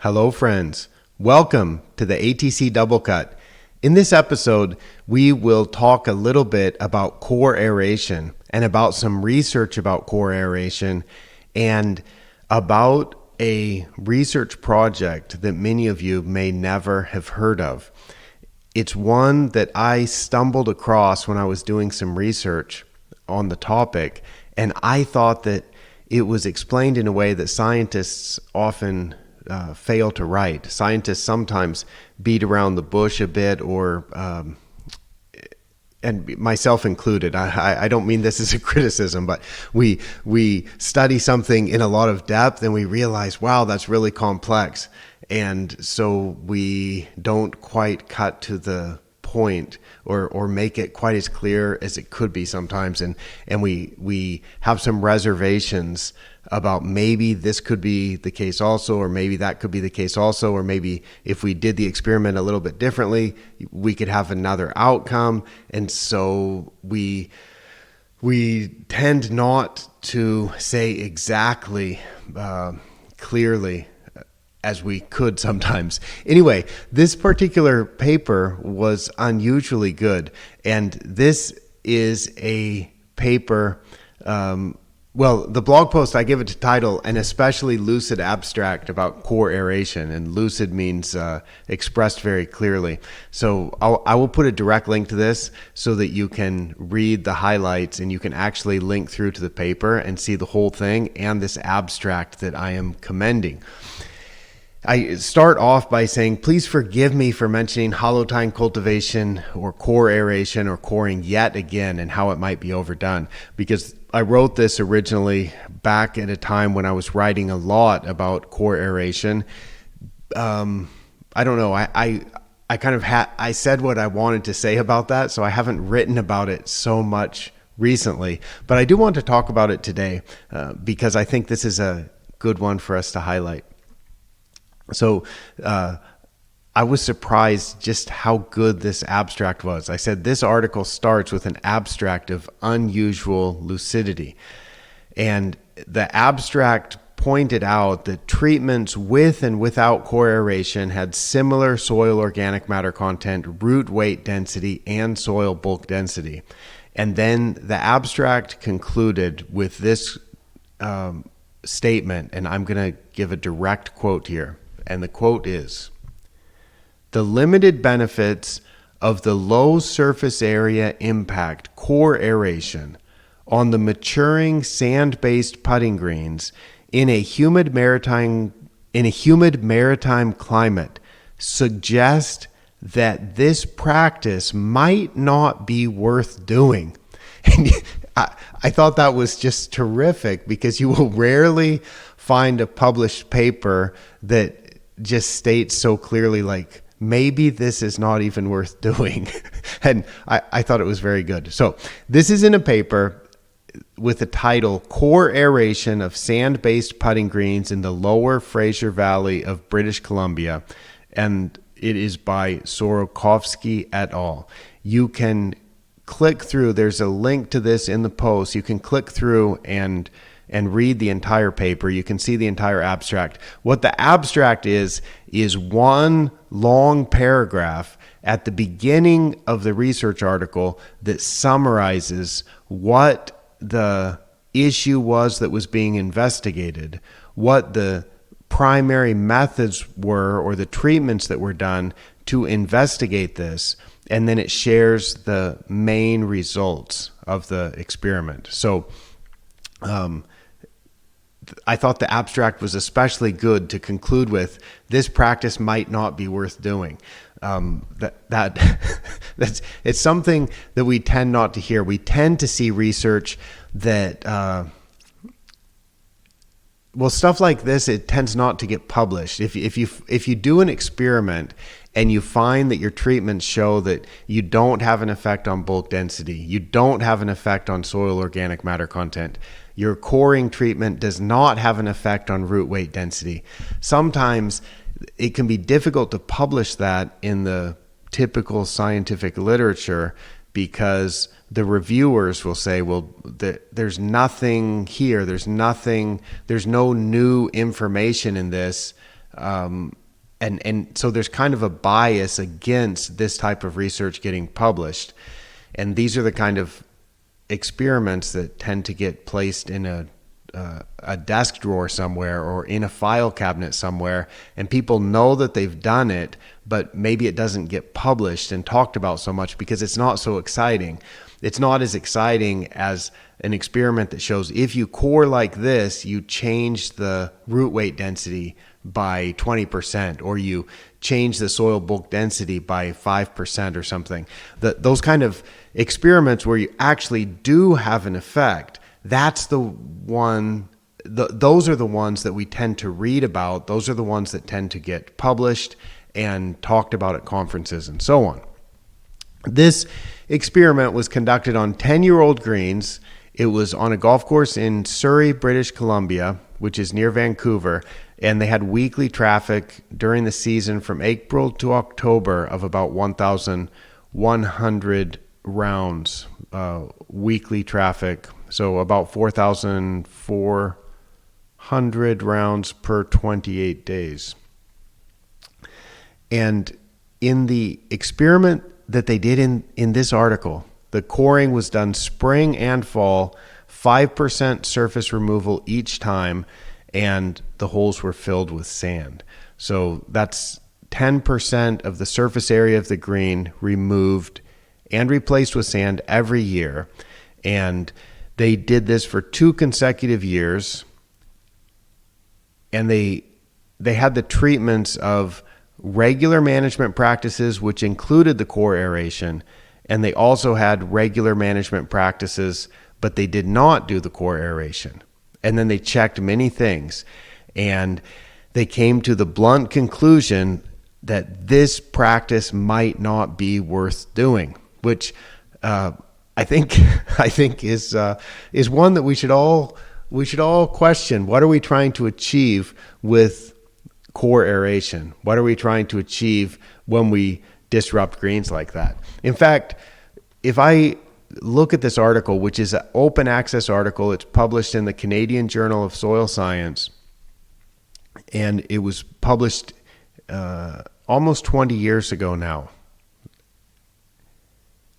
Hello, friends. Welcome to the ATC Double Cut. In this episode, we will talk a little bit about core aeration and about some research about core aeration and about a research project that many of you may never have heard of. It's one that I stumbled across when I was doing some research on the topic, and I thought that it was explained in a way that scientists often fail to write. Scientists sometimes beat around the bush a bit, and myself included. I don't mean this as a criticism, but we study something in a lot of depth and we realize, wow, that's really complex. And so we don't quite cut to the point or make it quite as clear as it could be sometimes. And we have some reservations about maybe this could be the case also, or maybe that could be the case also, or maybe if we did the experiment a little bit differently, we could have another outcome. And so we tend not to say exactly clearly as we could sometimes. Anyway, this particular paper was unusually good, and this is a paper, the blog post, I give it a title, An Especially Lucid Abstract About Core Aeration, and lucid means expressed very clearly. So I will put a direct link to this so that you can read the highlights and you can actually link through to the paper and see the whole thing and this abstract that I am commending. I start off by saying, please forgive me for mentioning hollow tine cultivation or core aeration or coring yet again and how it might be overdone, because I wrote this originally back at a time when I was writing a lot about core aeration. I don't know. I said what I wanted to say about that, so I haven't written about it so much recently, but I do want to talk about it today because I think this is a good one for us to highlight. So I was surprised just how good this abstract was. I said this article starts with an abstract of unusual lucidity. And the abstract pointed out that treatments with and without core aeration had similar soil organic matter content, root weight density, and soil bulk density. And then the abstract concluded with this statement, and I'm going to give a direct quote here. And the quote is, "The limited benefits of the low surface area impact core aeration on the maturing sand-based putting greens in a humid maritime climate suggest that this practice might not be worth doing." And I thought that was just terrific, because you will rarely find a published paper that just states so clearly, like, maybe this is not even worth doing. And I thought it was very good. So this is in a paper with the title, Core Aeration of Sand-Based Putting Greens in the Lower Fraser Valley of British Columbia. And it is by Sorokovsky et al. You can click through. There's a link to this in the post. You can click through and read the entire paper. You can see the entire abstract. What the abstract is one long paragraph at the beginning of the research article that summarizes what the issue was that was being investigated, what the primary methods were or the treatments that were done to investigate this, and then it shares the main results of the experiment. So I thought the abstract was especially good to conclude with, this practice might not be worth doing. It's something that we tend not to hear. We tend to see research that, stuff like this, it tends not to get published. If you do an experiment and you find that your treatments show that you don't have an effect on bulk density, you don't have an effect on soil organic matter content, your coring treatment does not have an effect on root weight density, sometimes it can be difficult to publish that in the typical scientific literature, because the reviewers will say, well, there's nothing here, there's no new information in this And so there's kind of a bias against this type of research getting published. And these are the kind of experiments that tend to get placed in a desk drawer somewhere or in a file cabinet somewhere, and people know that they've done it, but maybe it doesn't get published and talked about so much because it's not so exciting. It's not as exciting as an experiment that shows if you core like this, you change the root weight density by 20%, or you change the soil bulk density by 5% or something. Those kind of experiments where you actually do have an effect, that's the one. Those are the ones that we tend to read about. Those are the ones that tend to get published and talked about at conferences and so on. This experiment was conducted on 10-year-old greens. It was on a golf course in Surrey, British Columbia, which is near Vancouver, and they had weekly traffic during the season from April to October of about 1,100 rounds, weekly traffic. So about 4,400 rounds per 28 days. And in the experiment that they did in this article, the coring was done spring and fall, 5% surface removal each time, and the holes were filled with sand. So that's 10% of the surface area of the green removed and replaced with sand every year. And they did this for 2 consecutive years. And they had the treatments of regular management practices, which included the core aeration, and they also had regular management practices, but they did not do the core aeration. And then they checked many things, and they came to the blunt conclusion that this practice might not be worth doing, which I think is one that we should all question. What are we trying to achieve with core aeration? What are we trying to achieve when we disrupt greens like that? In fact, if I look at this article, which is an open access article, it's published in the Canadian Journal of Soil Science, and it was published almost 20 years ago now.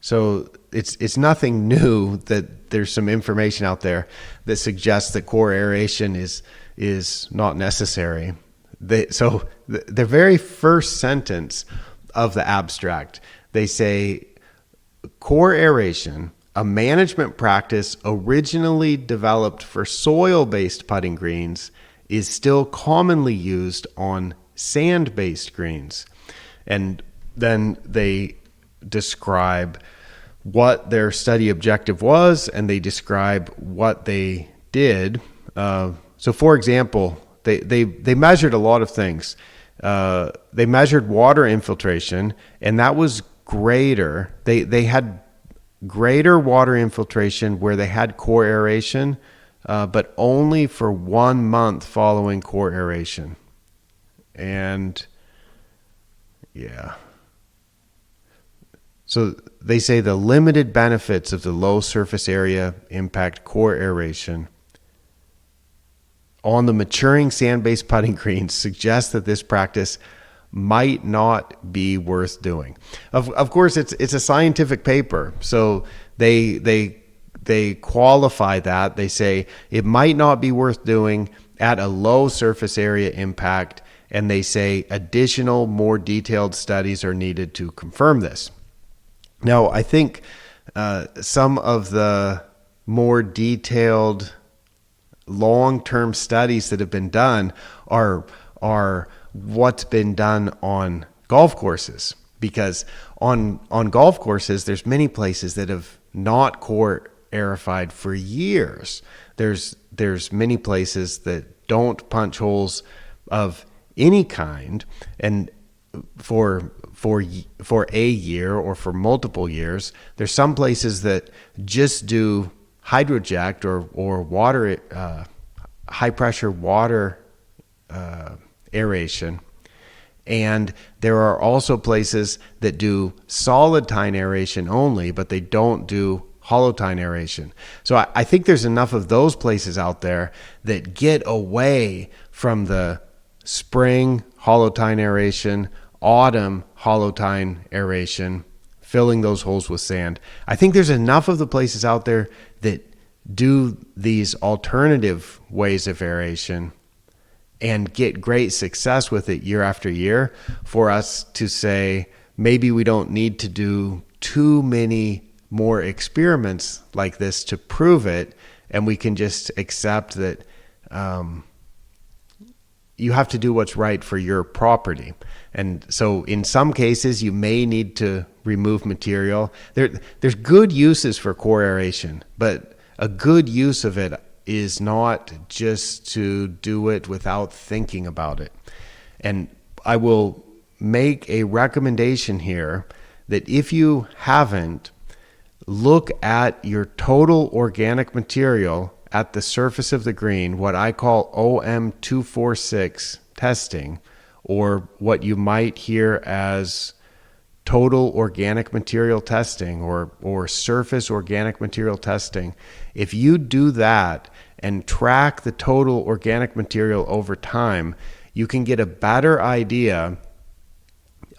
So it's nothing new that there's some information out there that suggests that core aeration is not necessary. So the very first sentence of the abstract, they say, core aeration, a management practice originally developed for soil-based putting greens, is still commonly used on sand-based greens. And then they describe what their study objective was, and they describe what they did. So for example, they measured a lot of things. They measured water infiltration, and that was greater. They had greater water infiltration where they had core aeration, but only for 1 month following core aeration. And yeah. So they say the limited benefits of the low surface area impact core aeration on the maturing sand-based putting greens suggest that this practice might not be worth doing. Of course, it's a scientific paper, so they qualify that. They say it might not be worth doing at a low surface area impact, and they say additional, more detailed studies are needed to confirm this. Now, I think some of the more detailed long-term studies that have been done are what's been done on golf courses, because on golf courses there's many places that have not core aerified for years. There's many places that don't punch holes of any kind, and for a year or for multiple years. There's some places that just do hydroject or water, high pressure water aeration. And there are also places that do solid tine aeration only, but they don't do hollow tine aeration. So I think there's enough of those places out there that get away from the spring hollow tine aeration, autumn hollow tine aeration, filling those holes with sand. I think there's enough of the places out there that do these alternative ways of aeration and get great success with it year after year for us to say maybe we don't need to do too many more experiments like this to prove it, and we can just accept that you have to do what's right for your property. And so in some cases you may need to remove material. There's good uses for core aeration, but a good use of it is not just to do it without thinking about it. And I will make a recommendation here that if you haven't, look at your total organic material at the surface of the green, what I call OM246 testing, or what you might hear as total organic material testing or surface organic material testing. If you do that and track the total organic material over time, you can get a better idea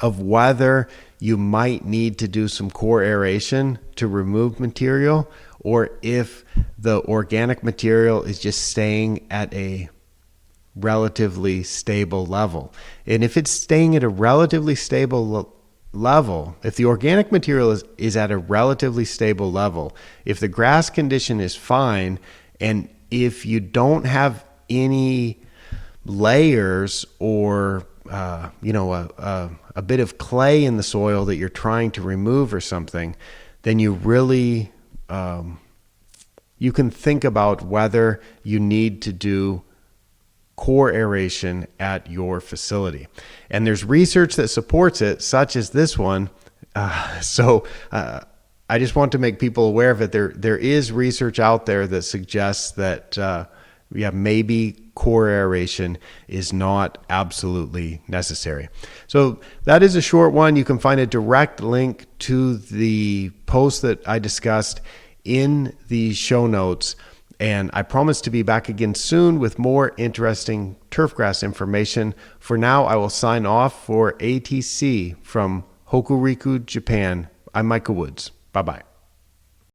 of whether you might need to do some core aeration to remove material, or if the organic material is just staying at a relatively stable level. And if it's staying at a relatively stable level, if the organic material is at a relatively stable level, if the grass condition is fine, and if you don't have any layers or a bit of clay in the soil that you're trying to remove or something, then you really you can think about whether you need to do core aeration at your facility. And there's research that supports it, such as this one. So I just want to make people aware of it. There is research out there that suggests that maybe core aeration is not absolutely necessary. So that is a short one. You can find a direct link to the post that I discussed in the show notes. And I promise to be back again soon with more interesting turfgrass information. For now, I will sign off for ATC from Hokuriku, Japan. I'm Michael Woods. Bye-bye.